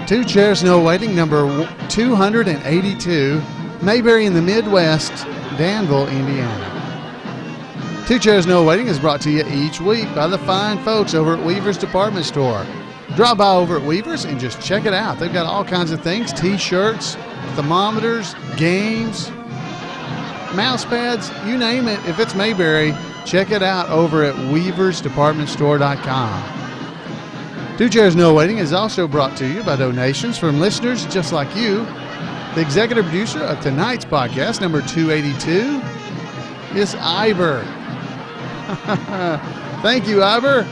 Two chairs, no waiting, number 282, Mayberry in the Midwest, Danville, Indiana. Two Chairs, No Waiting is brought to you each week by the fine folks over at Weaver's Department Store. Drop by over at Weaver's and just check it out. They've got all kinds of things, T-shirts, thermometers, games, mouse pads, you name it. If it's Mayberry, check it out over at weaversdepartmentstore.com. Two Chairs, No Waiting is also brought to you by donations from listeners just like you. The executive producer of tonight's podcast, number 282, is Iber. Thank you, Iber.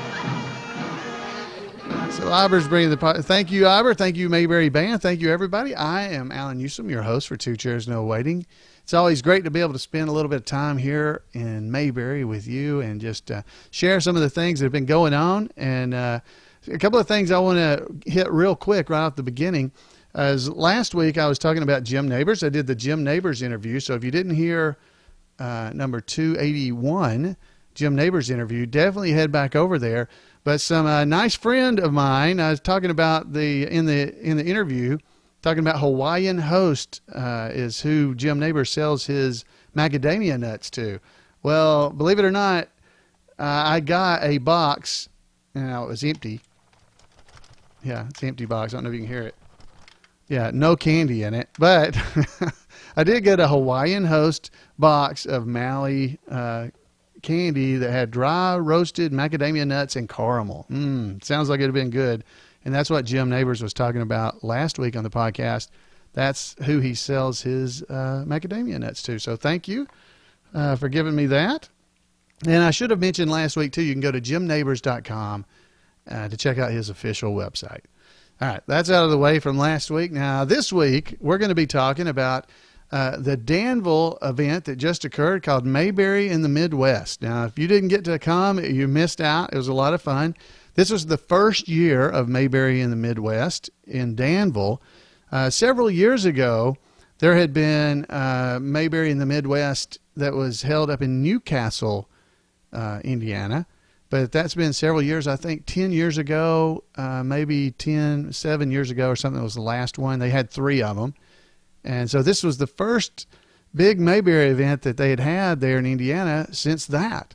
So Iber's bringing the podcast. Thank you, Iber. Thank you, Mayberry Band. Thank you, everybody. I am Alan Newsom, your host for Two Chairs, No Waiting. It's always great to be able to spend a little bit of time here in Mayberry with you and just share some of the things that have been going on. And a couple of things I want to hit real quick right off the beginning. As last week I was talking about Jim Neighbors. I did the Jim Neighbors interview. So if you didn't hear number 281, Jim Neighbors interview, definitely head back over there. But some nice friend of mine, I was talking about in the interview, talking about Hawaiian Host is who Jim Neighbors sells his macadamia nuts to. Well, believe it or not, I got a box, and it was empty. Yeah, it's an empty box. I don't know if you can hear it. Yeah, no candy in it. But I did get a Hawaiian Host box of Maui candy that had dry roasted macadamia nuts and caramel. Sounds like it would have been good. And that's what Jim Neighbors was talking about last week on the podcast. That's who he sells his macadamia nuts to. So thank you for giving me that. And I should have mentioned last week, too, you can go to jimneighbors.com to check out his official website. All right, that's out of the way from last week. Now, this week, we're going to be talking about the Danville event that just occurred called Mayberry in the Midwest. Now, if you didn't get to come, you missed out. It was a lot of fun. This was the first year of Mayberry in the Midwest in Danville. Several years ago, there had been Mayberry in the Midwest that was held up in Newcastle, Indiana. But that's been several years. I think 10 years ago, maybe 7 years ago or something was the last one. They had 3 of them. And so this was the first big Mayberry event that they had there in Indiana since that.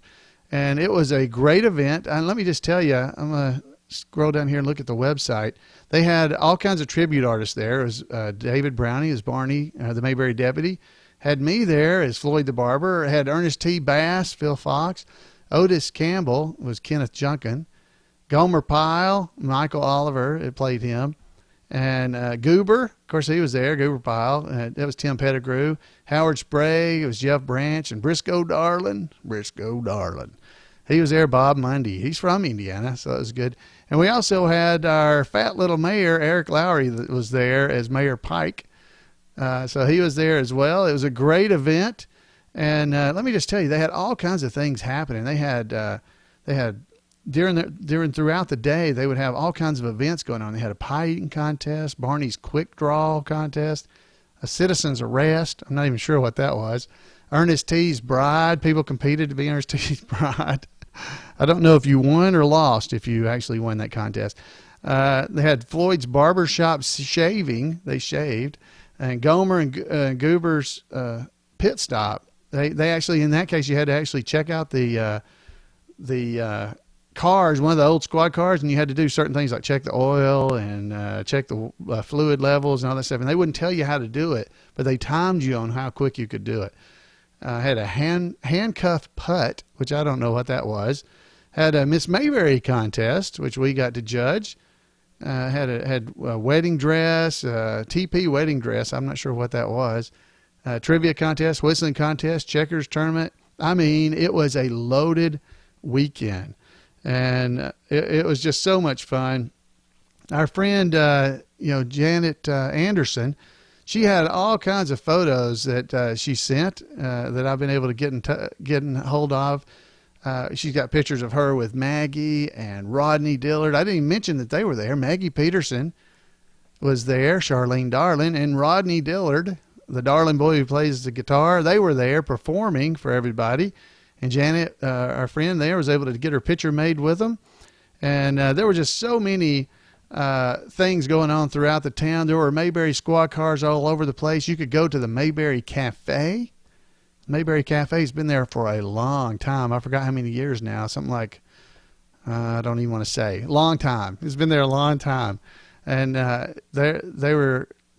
And it was a great event. And let me just tell you, I'm going to scroll down here and look at the website. They had all kinds of tribute artists there. It was David Brownie as Barney, the Mayberry deputy. Had me there as Floyd the Barber. Had Ernest T. Bass, Phil Fox. Otis Campbell was Kenneth Junkin. Gomer Pyle, Michael Oliver, it played him. And Goober, of course, he was there, Goober Pyle. That was Tim Pettigrew. Howard Sprague, it was Jeff Branch. And Briscoe Darling. He was there, Bob Mundy. He's from Indiana, so that was good. And we also had our fat little mayor, Eric Lowry, that was there as Mayor Pike. So he was there as well. It was a great event. And let me just tell you, they had all kinds of things happening. They had throughout the day, they would have all kinds of events going on. They had a pie eating contest, Barney's quick draw contest, a citizen's arrest. I'm not even sure what that was. Ernest T's bride. People competed to be Ernest T's bride. I don't know if you won or lost if you actually won that contest. They had Floyd's barbershop shaving. They shaved. And Gomer and Goober's pit stop. They actually, in that case, you had to actually check out the cars, one of the old squad cars, and you had to do certain things like check the oil and check the fluid levels and all that stuff. And they wouldn't tell you how to do it, but they timed you on how quick you could do it. Had a handcuff putt, which I don't know what that was. Had a Miss Mayberry contest, which we got to judge. Had a wedding dress, TP wedding dress. I'm not sure what that was. Trivia contest, whistling contest, checkers tournament. I mean, it was a loaded weekend, and it was just so much fun. Our friend, Janet Anderson, she had all kinds of photos that she sent that I've been able to get in hold of. She's got pictures of her with Maggie and Rodney Dillard. I didn't even mention that they were there. Maggie Peterson was there, Charlene Darling, and Rodney Dillard, the Darling boy who plays the guitar. They were there performing for everybody. And Janet, our friend there, was able to get her picture made with them. And there were just so many things going on throughout the town. There were Mayberry Squad cars all over the place. You could go to the Mayberry Cafe. Mayberry Cafe's been there for a long time. I forgot how many years now. Something like, I don't even want to say. Long time. It's been there a long time. And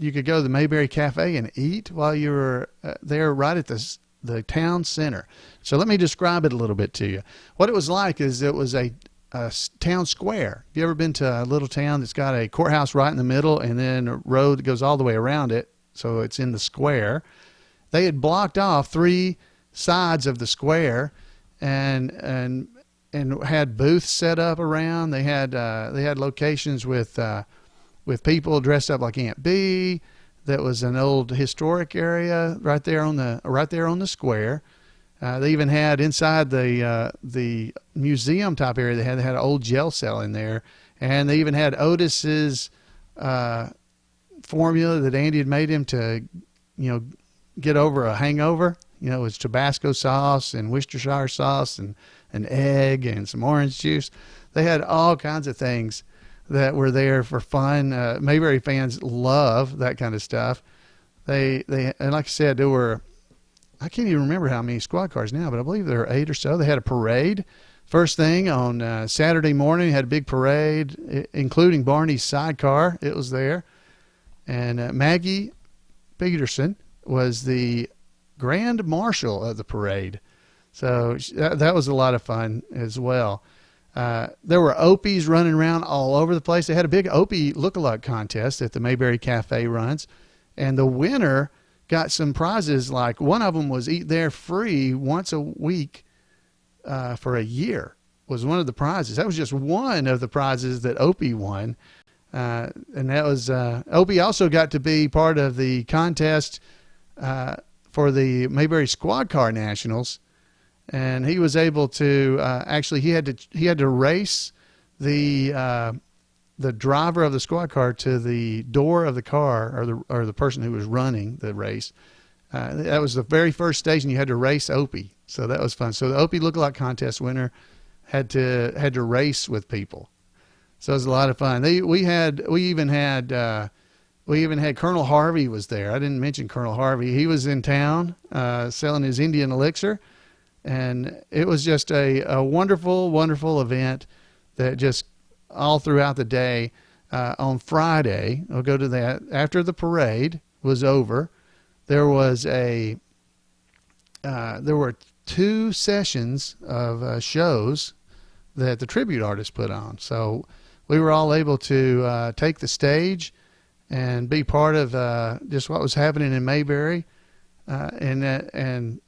you could go to the Mayberry Cafe and eat while you were there right at the town center. So let me describe it a little bit to you. What it was like is it was a town square. Have you ever been to a little town that's got a courthouse right in the middle and then a road that goes all the way around it, so it's in the square? They had blocked off 3 sides of the square and had booths set up around. They had locations with people dressed up like Aunt Bee. That was an old historic area right there on the square. They even had inside the museum type area. They had an old jail cell in there, and they even had Otis's formula that Andy had made him to, get over a hangover. It was Tabasco sauce and Worcestershire sauce and an egg and some orange juice. They had all kinds of things that were there for fun. Mayberry fans love that kind of stuff. And like I said, I can't even remember how many squad cars now, but I believe there were 8 or so. They had a parade. First thing on Saturday morning, had a big parade, including Barney's sidecar. It was there. And Maggie Peterson was the grand marshal of the parade. So that was a lot of fun as well. There were Opies running around all over the place. They had a big Opie look-alike contest that the Mayberry Cafe runs. And the winner got some prizes, like one of them was eat there free once a week for a year was one of the prizes. That was just one of the prizes that Opie won. And that was Opie also got to be part of the contest for the Mayberry Squad Car Nationals. And he was able to actually he had to race the driver of the squad car to the door of the car, or the person who was running the race. That was the very first station you had to race Opie. So that was fun. So the Opie Look-Alike contest winner had to race with people. So it was a lot of fun. We even had Colonel Harvey was there. I didn't mention Colonel Harvey. He was in town selling his Indian elixir. And it was just a wonderful, wonderful event that just all throughout the day. On Friday, I'll go to that. After the parade was over, there were 2 sessions of shows that the tribute artists put on. So we were all able to take the stage and be part of just what was happening in Mayberry, and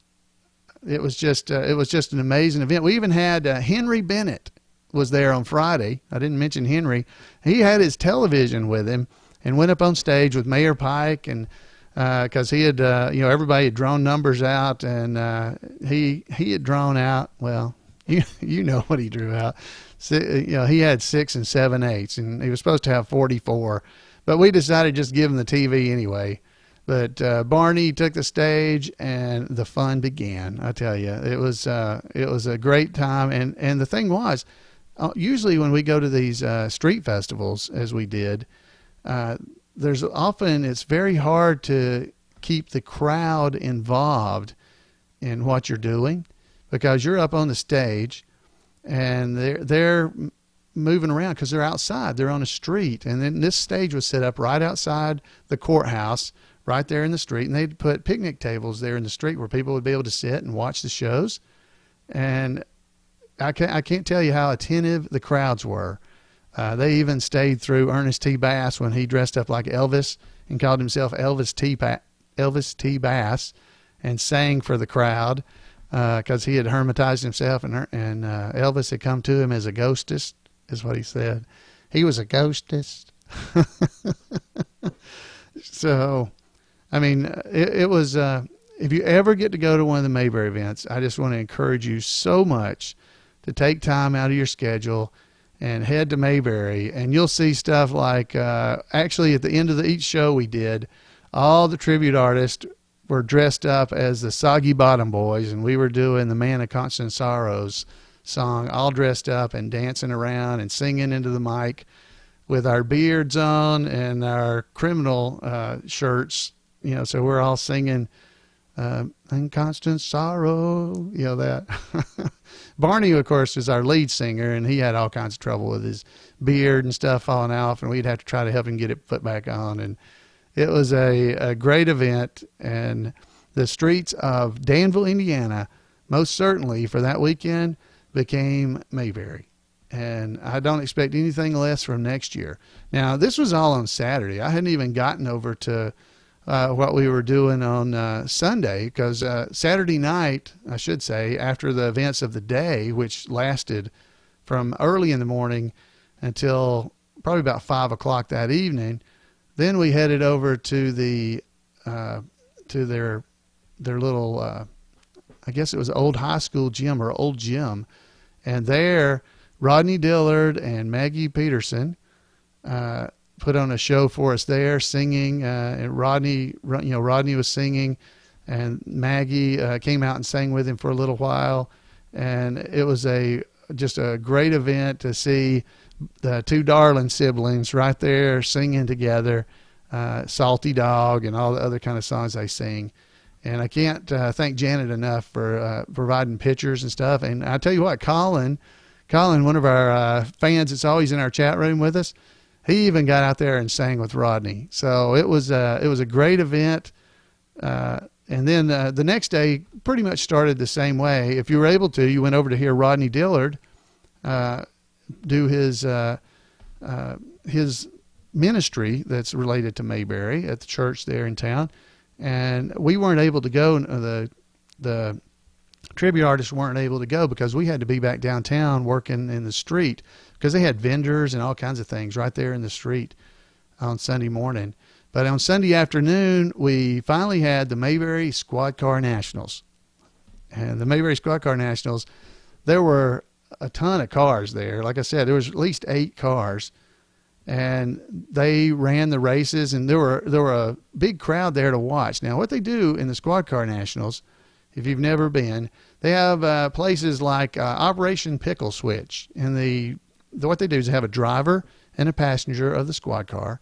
it was just an amazing event. We even had Henry Bennett was there on Friday. I didn't mention Henry. He had his television with him and went up on stage with Mayor Pike, and because he had everybody had drawn numbers out, and he had drawn out, well, you know what he drew out. So, he had 6 and 7/8, and he was supposed to have 44, but we decided just to give him the TV anyway. But Barney took the stage, and the fun began. I tell you, it was a great time. And the thing was, usually when we go to these street festivals, as we did, it's very hard to keep the crowd involved in what you're doing, because you're up on the stage, and they're moving around because they're outside. They're on a street, and then this stage was set up right outside the courthouse, right there in the street, and they'd put picnic tables there in the street where people would be able to sit and watch the shows. And I can't tell you how attentive the crowds were. They even stayed through Ernest T. Bass when he dressed up like Elvis and called himself Elvis T. Bass, and sang for the crowd because he had hermitized himself, and Elvis had come to him as a ghostist, is what he said. He was a ghostist. So, I mean, it was, if you ever get to go to one of the Mayberry events, I just want to encourage you so much to take time out of your schedule and head to Mayberry, and you'll see stuff like, actually at the end of each show we did, all the tribute artists were dressed up as the Soggy Bottom Boys, and we were doing the Man of Constant Sorrows song, all dressed up and dancing around and singing into the mic. with our beards on and our criminal shirts, so we're all singing "In Constant Sorrow," that. Barney, of course, is our lead singer, and he had all kinds of trouble with his beard and stuff falling off, and we'd have to try to help him get it put back on. And it was a great event, and the streets of Danville, Indiana, most certainly for that weekend became Mayberry. And I don't expect anything less from next year. Now, this was all on Saturday. I hadn't even gotten over to what we were doing on Sunday, because Saturday night, I should say, after the events of the day, which lasted from early in the morning until probably about 5 o'clock that evening, then we headed over to their little, I guess it was old high school gym or old gym, and there Rodney Dillard and Maggie Peterson put on a show for us there, singing. And Rodney was singing, and Maggie came out and sang with him for a little while. And it was just a great event to see the two Darling siblings right there singing together, Salty Dog and all the other kind of songs they sing. And I can't thank Janet enough for providing pictures and stuff. And I tell you what, Colin, one of our fans that's always in our chat room with us, he even got out there and sang with Rodney. So it was a great event. And then the next day pretty much started the same way. If you were able to, you went over to hear Rodney Dillard do his ministry that's related to Mayberry at the church there in town. And we weren't able to go. The tribute artists weren't able to go because we had to be back downtown working in the street, because they had vendors and all kinds of things right there in the street on Sunday morning. But on Sunday afternoon, we finally had the Mayberry Squad Car Nationals. And the Mayberry Squad Car Nationals, there were a ton of cars there. Like I said, there was at least 8 cars. And they ran the races, and there were a big crowd there to watch. Now, what they do in the Squad Car Nationals, if you've never been, they have places like Operation Pickle Switch. And what they do is they have a driver and a passenger of the squad car,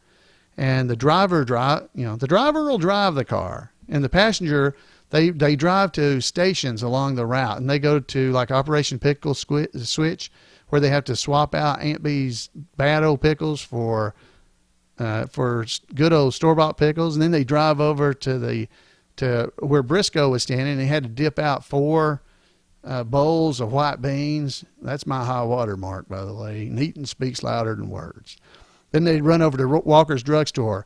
and the driver will drive the car, and the passenger they drive to stations along the route, and they go to like Operation Pickle Switch, where they have to swap out Aunt Bee's bad old pickles for good old store-bought pickles, and then they drive over to where Briscoe was standing, and they had to dip out 4 bowls of white beans. That's my high water mark, by the way. And eating speaks louder than words. Then they'd run over to Walker's drugstore,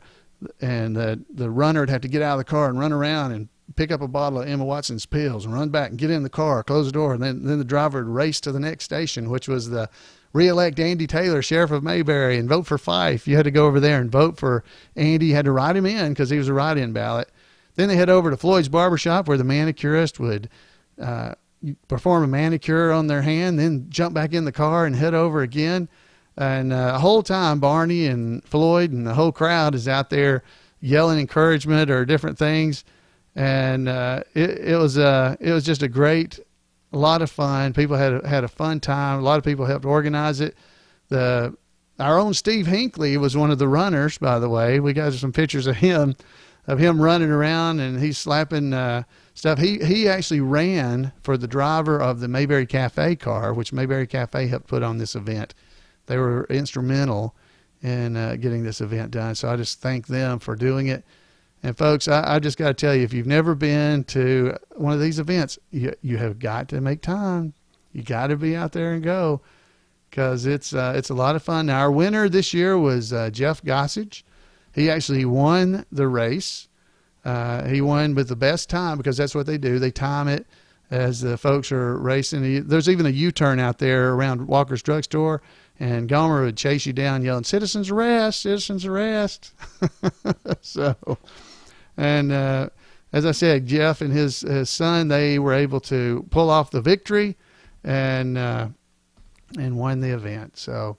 and the runner would have to get out of the car and run around and pick up a bottle of Emma Watson's pills and run back and get in the car, close the door, and then the driver would race to the next station, which was the re-elect Andy Taylor, Sheriff of Mayberry, and vote for Fife. You had to go over there and vote for Andy. You had to write him in because he was a write-in ballot. Then they head over to Floyd's Barbershop, where the manicurist would perform a manicure on their hand, then jump back in the car and head over again. And the whole time, Barney and Floyd and the whole crowd is out there yelling encouragement or different things. And it was just a lot of fun. People had a fun time. A lot of people helped organize it. Our own Steve Hinckley was one of the runners, by the way. We got some pictures of him running around, and he's slapping stuff. He actually ran for the driver of the Mayberry Cafe car, which Mayberry Cafe helped put on this event. They were instrumental in getting this event done. So I just thank them for doing it. And folks, I just got to tell you, if you've never been to one of these events, you have got to make time. You got to be out there and go, because it's a lot of fun. Now, our winner this year was Jeff Gossage. He actually won the race. He won with the best time, because that's what they do. They time it as the folks are racing. There's even a U-turn out there around Walker's Drugstore, and Gomer would chase you down yelling, "Citizens arrest, citizens arrest." So, and as I said, Jeff and his son, they were able to pull off the victory and won the event. So,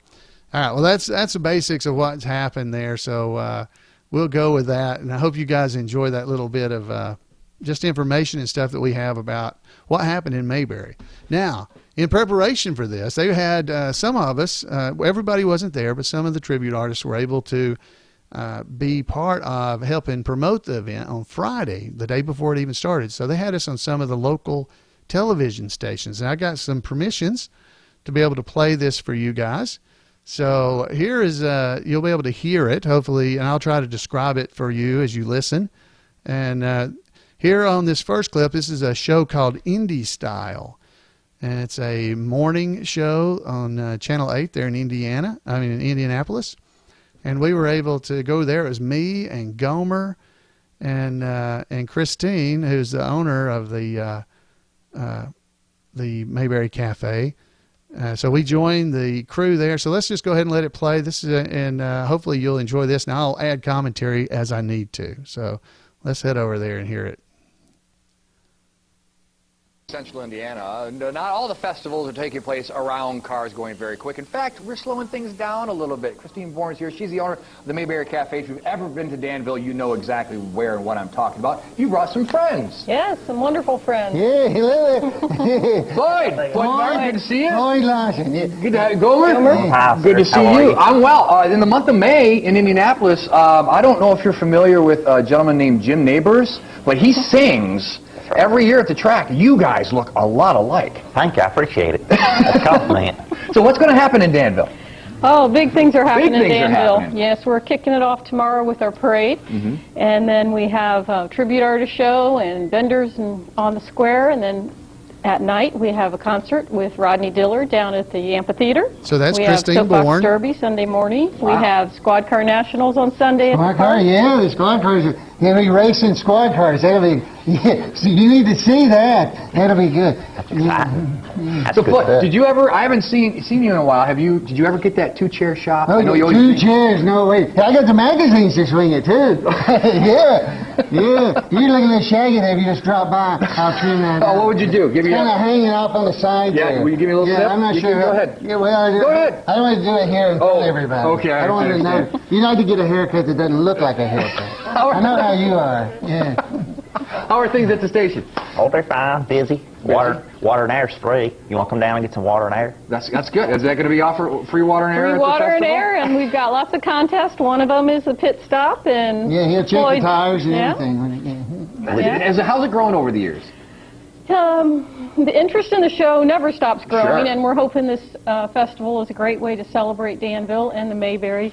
all right, well, that's the basics of what's happened there. So we'll go with that, and I hope you guys enjoy that little bit of just information and stuff that we have about what happened in Mayberry. Now, in preparation for this, they had some of us, everybody wasn't there, but some of the tribute artists were able to be part of helping promote the event on Friday, the day before it even started. So they had us on some of the local television stations, and I got some permissions to be able to play this for you guys. So here is, you'll be able to hear it, hopefully, and I'll try to describe it for you as you listen. And here on this first clip, this is a show called Indie Style. And it's a morning show on Channel 8 there in Indianapolis. And we were able to go there. It was me and Gomer and Christine, who's the owner of the Mayberry Cafe. So we joined the crew there. So let's just go ahead and let it play. This is and hopefully you'll enjoy this. Now I'll add commentary as I need to. So let's head over there and hear it. Central Indiana, not all the festivals are taking place around cars going very quick. In fact, we're slowing things down a little bit. Christine Bourne's here. She's the owner of the Mayberry Cafe. If you've ever been to Danville, you know exactly where and what I'm talking about. You brought some friends. Yes, some wonderful friends. Yeah, hello. Floyd Martin, good to see you. Floyd Larson. Yeah. Good to have you, Gomer. Good to see you. I'm well. In the month of May in Indianapolis, I don't know if you're familiar with a gentleman named Jim Neighbors, but he sings every year at the track. You guys look a lot alike. Thank you. I appreciate it. That's a compliment. So what's going to happen in Danville? Oh, big things are happening in Big things are Danville. happening. Yes, we're kicking it off tomorrow with our parade. And then we have a tribute artist show and vendors on the square. And then at night we have a concert with Rodney Dillard down at the amphitheater. So that's we Christine have Soapbox Bourne. Derby Sunday morning. Wow. We have Squad Car Nationals on Sunday at Squad the car, park. yeah, the squad cars. They'll be racing squad cars. That'll be, yeah, so you need to see that. That'll be good. That's So, good. Floyd, did you ever? I haven't seen you in a while. Did you ever get that two-chair shop? Oh, I know you always two do. chairs, no way. I got the magazines to swing it, too. Yeah. You look a little shaggy there if you just drop by. I'll trim that Oh, out. what would you do? Give me Kind of a... hanging off on the side Yeah, there. will you give me a little yeah, snip? I'm not You sure. can go ahead. Yeah, well, Go ahead. I don't want to do it here in front of everybody. okay, I I don't want to understand. know. You like to get a haircut that doesn't look like a haircut. I know how you are. Yeah. How are things at the station? Oh, they're fine. Busy. Water and air's free. You want to come down and get some water and air? That's good. Is that going to be offered free water and air? Free at the water and festival? air, and we've got lots of contests. One of them is a pit stop, and Yeah, he'll check Floyd- the tires and yeah. everything. How's it grown over the years? The interest in the show never stops growing, Sure. and we're hoping this festival is a great way to celebrate Danville and the Mayberry.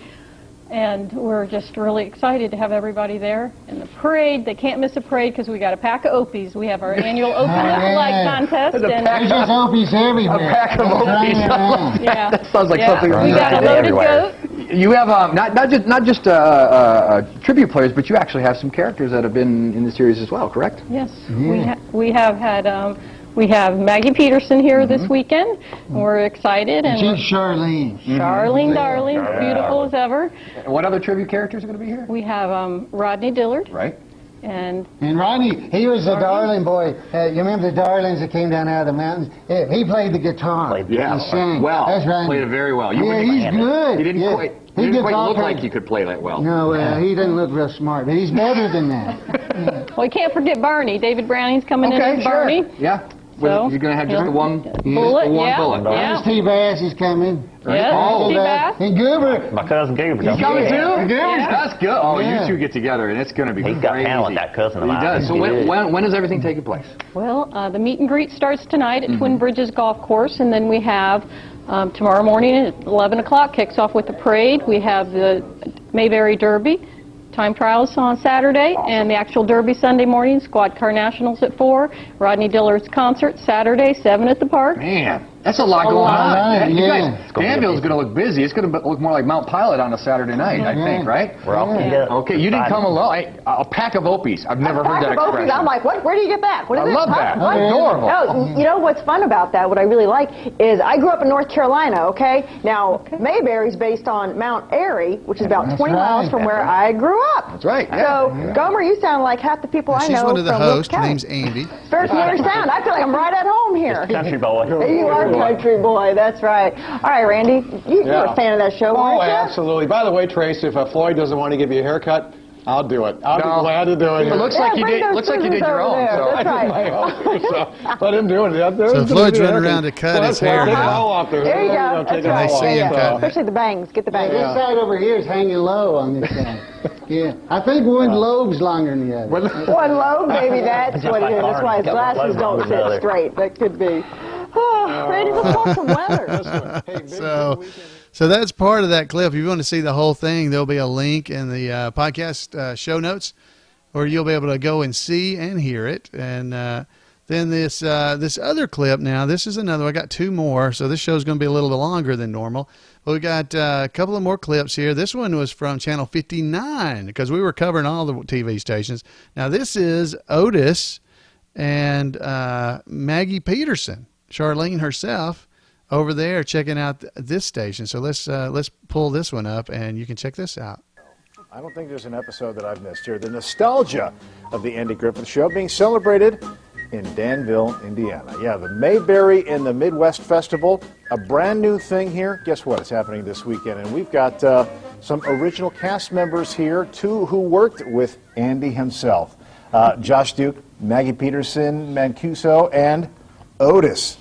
And we're just really excited to have everybody there. And the parade, they can't miss a parade because we got a pack of Opies. We have our annual Opie Look-alike contest. There's a And pack There's just Opies everywhere. A pack of Running Opies. around. yeah, That sounds like yeah. something We got a loaded everywhere. goat. You have not just tribute players, but you actually have some characters that have been in the series as well, correct? Yes, we have had. We have Maggie Peterson here this weekend. We're excited, and She's Charlene. Charlene Darling, beautiful as ever. And what other tribute characters are going to be here? We have Rodney Dillard, Right. and And Rodney, he was the darling boy. You remember the darlings that came down out of the mountains? Yeah, he played the guitar. Played the He sang. Well, That's right. played it very well. You Yeah, were- he's good. He didn't Yeah. quite, He he didn't gets quite all look kinds- like he could play that well. No, he doesn't look real smart, but he's better than that. well, we can't forget Barney. David Browning's coming in Okay, as sure. Barney. Yeah. So, You're going to have just he'll- the one Bullet, just the one yeah, bullet. yeah. T. Bass is coming. Yes, Oh. T. Bass. And Goober. My cousin Goober. He's coming too? Yeah. That's good. Oh, Yeah. you two get together, and it's going to be He's crazy. got talent, that cousin of He mine. does. So He is. when is everything taking place? Well, the meet and greet starts tonight at Twin Bridges Golf Course, and then we have tomorrow morning at 11 o'clock, kicks off with the parade. We have the Mayberry Derby, time trials on Saturday, and the actual Derby Sunday morning, Squad Car Nationals at 4, Rodney Dillard's concert Saturday, 7 at the park. Man, that's a lot going lot. on. You Yeah. guys, Danville's going to look busy. It's going to look more like Mount Pilot on a Saturday night, I think, right? We're all cleaned up. Okay, you didn't come alone. A pack of Opies. I've never heard that expression. I'm like, what? Where do you get that? What is I it? love that. Huh? Adorable. No, you know what's fun about that, what I really like, is I grew up in North Carolina, okay? Now, Mayberry's based on Mount Airy, which is about That's 20 miles right. from where I grew up. That's right. Yeah. So, Gomer, you sound like half the people I She's know one of the from Wilkes hosts. Her County. name's Andy. Very familiar sound. I feel like I'm right at home here. Country boy. You are a country boy, that's right. All right, Randy, you're a fan of that show, Oh, weren't you? absolutely. By the way, Trace, if Floyd doesn't want to give you a haircut, I'll do it. I'll be glad to do it. It looks like you bring did. those Looks like you did scissors your over own. there. So. That's right. Let him do it. So Floyd's running around to cut his hair Take it now. all off there. There you go. That's right. They see him cutting it. Especially the bangs. Get the bangs. This side over here is hanging low on this side. Yeah, I think one lobe's longer than the other. One lobe, maybe that's what it is. That's why his glasses don't sit straight. That could be. Oh, ready to talk some weather. So that's part of that clip. If you want to see the whole thing, there'll be a link in the podcast show notes, or you'll be able to go and see and hear it. And then this other clip now, this is another one. I got two more, so this show's going to be a little bit longer than normal. But we got a couple of more clips here. This one was from Channel 59 because we were covering all the TV stations. Now this is Otis and Maggie Peterson, Charlene herself, over there checking out this station. So let's pull this one up, and you can check this out. I don't think there's an episode that I've missed here. The nostalgia of the Andy Griffith Show being celebrated in Danville, Indiana. Yeah, the Mayberry in the Midwest Festival, a brand new thing here. Guess what? It's happening this weekend, and we've got some original cast members here, two who worked with Andy himself. Josh Duke, Maggie Peterson, Mancuso, and Otis.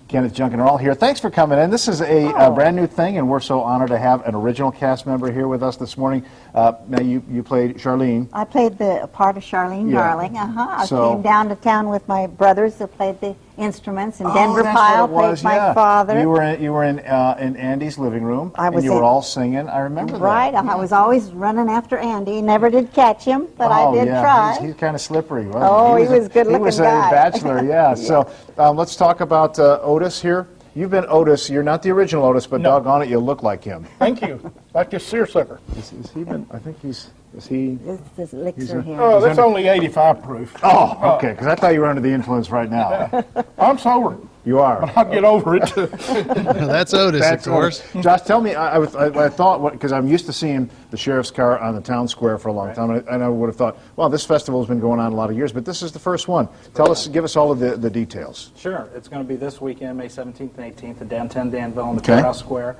Kenneth Junkin are all here. Thanks for coming in. This is a brand new thing, and we're so honored to have an original cast member here with us this morning. Now, you played Charlene. I played the part of Charlene Darling. I came down to town with my brothers who played the instruments, and Denver Pyle played my father. You were in Andy's living room, and you were all singing. I remember that. Right. I was always running after Andy. Never did catch him, but I did try. He's kind of slippery, wasn't he? He was a good-looking guy. He was a bachelor, yeah. So let's talk about Otis here. You've been Otis. You're not the original Otis, but doggone it, you look like him. Thank you. Like this seersucker. Is he been? I think he's. Is he? This elixir here. Oh, that's only 85 proof. Oh, okay. Because I thought you were under the influence right now. I'm sober. You are. But I'll get over it. That's Otis, of course. Josh, tell me. I thought, because I'm used to seeing the sheriff's car on the town square for a long time, and I would have thought, well, this festival's been going on a lot of years, but this is the first one. Give us all of the details. Sure. It's going to be this weekend, May 17th and 18th, in downtown Danville on the courthouse square.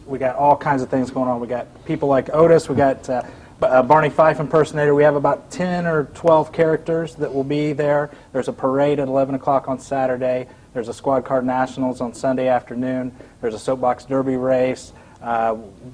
We got all kinds of things going on. We got people like Otis. We got Barney Fife impersonator. We have about 10 or 12 characters that will be there. There's a parade at 11 o'clock on Saturday. There's a Squad Car Nationals on Sunday afternoon. There's a soapbox derby race.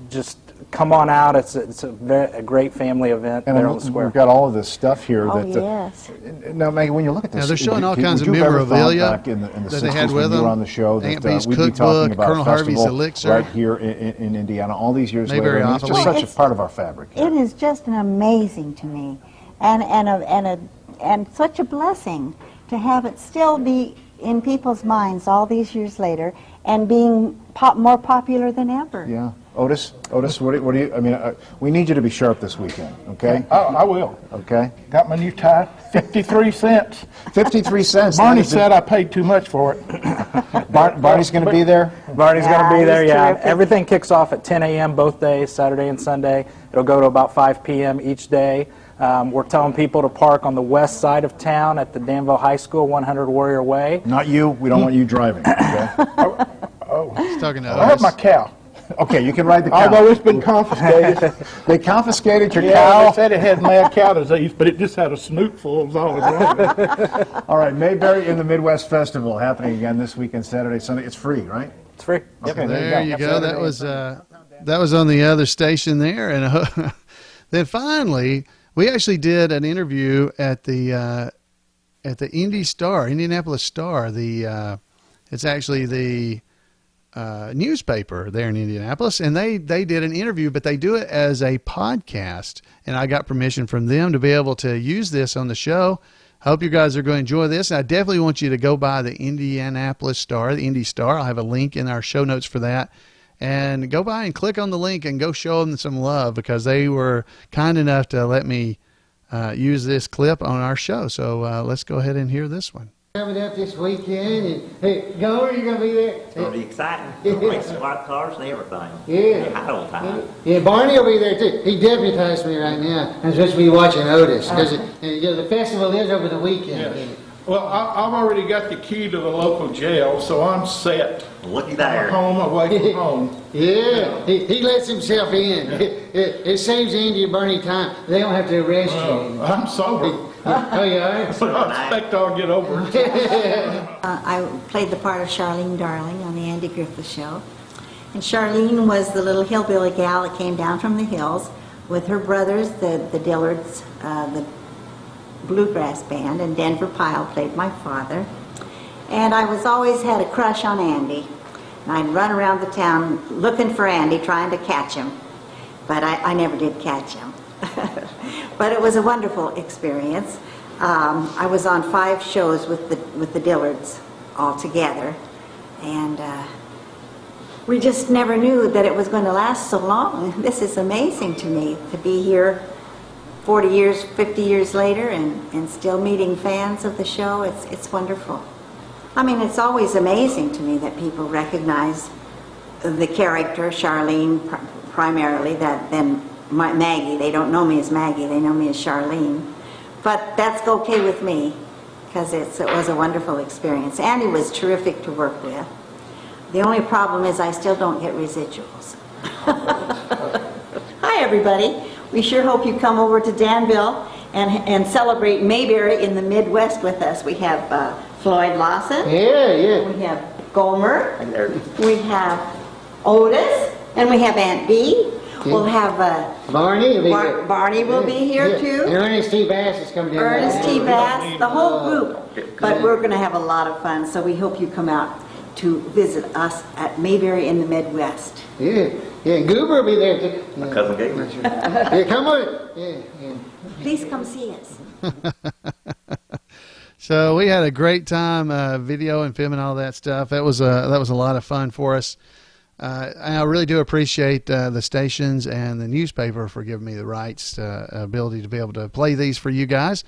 Just come on out. It's a great family event there on the square. We've got all of this stuff here. Yes. Now, Maggie, when you look at this, now they're showing all kinds of memorabilia that they had with them. On the show, Aunt that Bee's we'd be talking cookbook, about Colonel Harvey's elixir, right here in Indiana. All these years Mayberry later, it's just such a part of our fabric. It is just an amazing to me, and such a blessing to have it still be in people's minds all these years later, and being more popular than ever. Yeah. Otis, what do you, I mean, we need you to be sharp this weekend, okay? I will. Okay. Got my new tie, 53 cents. 53 cents. Barney said I paid too much for it. Barney's going to be there? Barney's going to be there, yeah. Terrific. Everything kicks off at 10 a.m. both days, Saturday and Sunday. It'll go to about 5 p.m. each day. We're telling people to park on the west side of town at the Danville High School, 100 Warrior Way. Not you. We don't want you driving, okay? He's talking to I have Otis. my cow. Okay, you can ride the cow. Although it's been confiscated. They confiscated your Yeah, cow? they said it had mad cow disease, but it just had a snoot full of all the All right, Mayberry in the Midwest Festival happening again this weekend, Saturday, Sunday. It's free, right? It's free. Okay, There you go. That was on the other station there, and then finally we actually did an interview at the Indianapolis Star. It's actually the newspaper there in Indianapolis, and they did an interview, but they do it as a podcast, and I got permission from them to be able to use this on the show. Hope you guys are going to enjoy this. I definitely want you to go by the Indianapolis Star, the Indy Star. I'll have a link in our show notes for that, and go by and click on the link and go show them some love, because they were kind enough to let me use this clip on our show. So let's go ahead and hear this one. Coming up this weekend, and hey, Goer, you gonna be there? It's going to be exciting. Race squad cars and everything. Yeah. Hot on time. Yeah, Barney will be there too. He deputized me right now. I'm supposed to be watching Otis because the festival is over the weekend. Well, I've already got the key to the local jail, so I'm set. Looky I'm there. home away from home. Yeah, he lets himself in. It saves Andy and Bernie time. They don't have to arrest you. I'm sober. Oh, you are? But I expect I'll get over it. I played the part of Charlene Darling on the Andy Griffith Show. And Charlene was the little hillbilly gal that came down from the hills with her brothers, the Dillards, the bluegrass band, and Denver Pyle played my father. And I was always had a crush on Andy. And I'd run around the town looking for Andy, trying to catch him. But I never did catch him. But it was a wonderful experience. I was on 5 shows with the Dillards all together. And we just never knew that it was going to last so long. This is amazing to me, to be here 40 years, 50 years later and still meeting fans of the show. It's wonderful. I mean, it's always amazing to me that people recognize the character, Charlene, primarily, then Maggie. They don't know me as Maggie, they know me as Charlene. But that's okay with me, because it was a wonderful experience. Andy was terrific to work with. The only problem is I still don't get residuals. Hi, everybody. We sure hope you come over to Danville and celebrate Mayberry in the Midwest with us. We have Floyd Lawson. Yeah. We have Gomer. We have Otis. And we have Aunt Bee. Okay. We'll have Barney. Barney will be here too. And Ernest T. Bass is coming down. Ernest T. Bass, the whole group. But we're going to have a lot of fun, so we hope you come out to visit us at Mayberry in the Midwest. Yeah, Goober will be there too. My cousin Gabriel. Yeah, come on. Yeah. Please come see us. So we had a great time video and filming all that stuff. That was a lot of fun for us. And I really do appreciate the stations and the newspaper for giving me the rights, ability to be able to play these for you guys.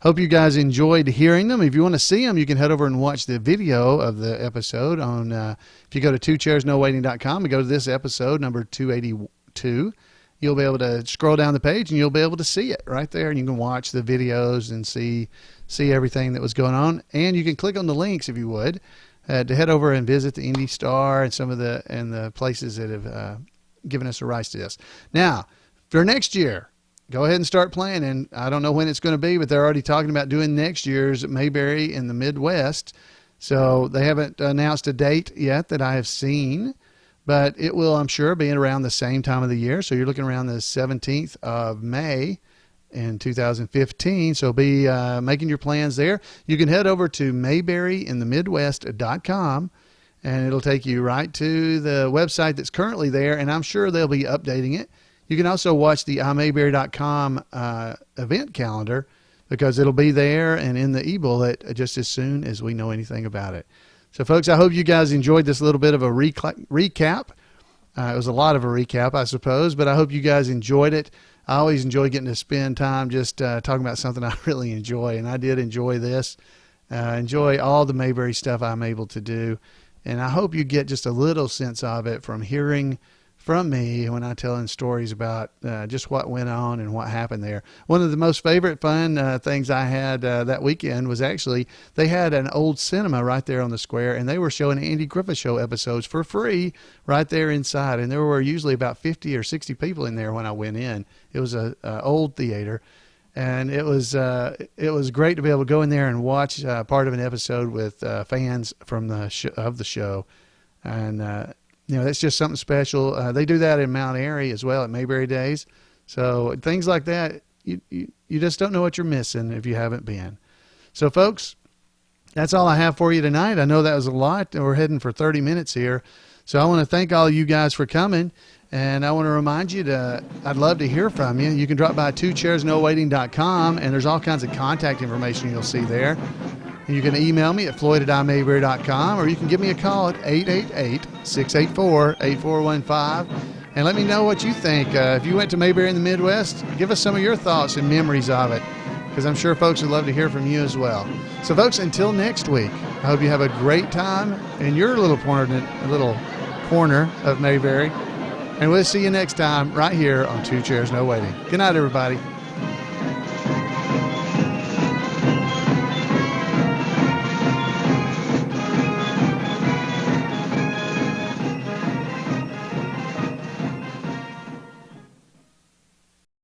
Hope you guys enjoyed hearing them. If you want to see them, you can head over and watch the video of the episode on. If you go to twochairsnowaiting.com and go to this episode, number 282, you'll be able to scroll down the page and you'll be able to see it right there, and you can watch the videos and see everything that was going on. And you can click on the links if you would to head over and visit the Indy Star and some of the places that have given us the rights to this. Now, for next year, go ahead and start planning. I don't know when it's going to be, but they're already talking about doing next year's Mayberry in the Midwest. So they haven't announced a date yet that I have seen, but it will, I'm sure, be around the same time of the year. So you're looking around the 17th of May in 2015. So be making your plans there. You can head over to mayberryinthemidwest.com, and it'll take you right to the website that's currently there, and I'm sure they'll be updating it. You can also watch the imayberry.com event calendar, because it'll be there and in the e-bullet just as soon as we know anything about it. So, folks, I hope you guys enjoyed this little bit of a recap. It was a lot of a recap, I suppose, but I hope you guys enjoyed it. I always enjoy getting to spend time just talking about something I really enjoy, and I did enjoy this. Enjoy all the Mayberry stuff I'm able to do, and I hope you get just a little sense of it from hearing from me when I'm telling stories about just what went on and what happened there. One of the most favorite fun things I had that weekend was actually they had an old cinema right there on the square, and they were showing Andy Griffith Show episodes for free right there inside, and there were usually about 50 or 60 people in there when I went in. It was a old theater, and it was great to be able to go in there and watch part of an episode with fans from the show, and that's just something special. They do that in Mount Airy as well at Mayberry Days. So things like that, you just don't know what you're missing if you haven't been. So, folks, that's all I have for you tonight. I know that was a lot. We're heading for 30 minutes here. So I want to thank all of you guys for coming. And I want to remind you I'd love to hear from you. You can drop by twochairsnowaiting.com, and there's all kinds of contact information you'll see there. You can email me at floyd@imayberry.com, or you can give me a call at 888-684-8415 and let me know what you think. If you went to Mayberry in the Midwest, give us some of your thoughts and memories of it, because I'm sure folks would love to hear from you as well. So, folks, until next week, I hope you have a great time in your little corner of Mayberry, and we'll see you next time right here on Two Chairs No Waiting. Good night, everybody.